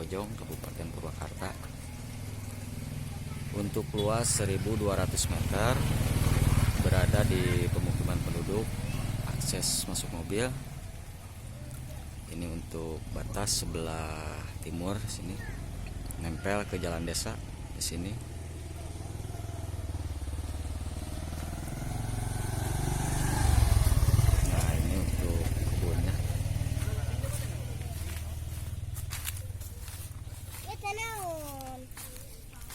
Bojong, Kabupaten Purwakarta. Untuk luas 1.200 meter, berada di pemukiman penduduk, akses masuk mobil. Ini untuk batas sebelah timur sini, nempel ke jalan desa di sini. Nah, ini untuk kebunnya.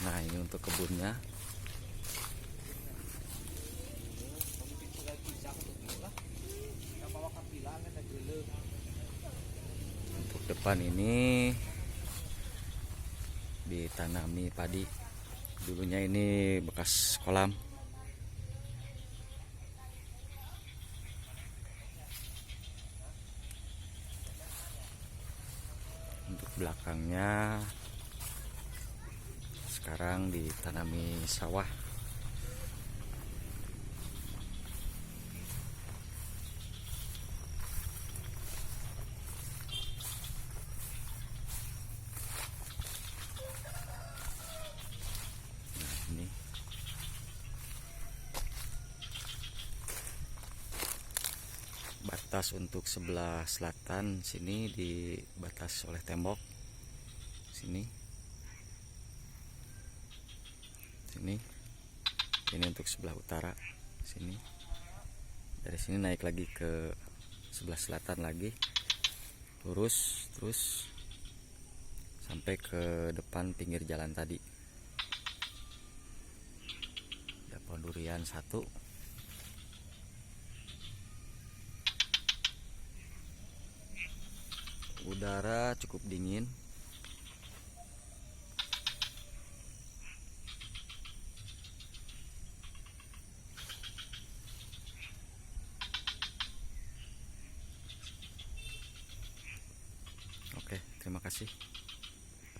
Nah, ini untuk kebunnya. Untuk depan ini ditanami padi. Dulunya ini bekas kolam. Untuk belakangnya sekarang ditanami sawah. Nah, ini batas untuk sebelah selatan sini dibatas oleh tembok. Sini ini untuk sebelah utara sini. Dari sini naik lagi ke sebelah selatan lagi, lurus terus sampai ke depan pinggir jalan tadi. Ada pohon durian satu. Udara cukup dingin. Oke, terima kasih.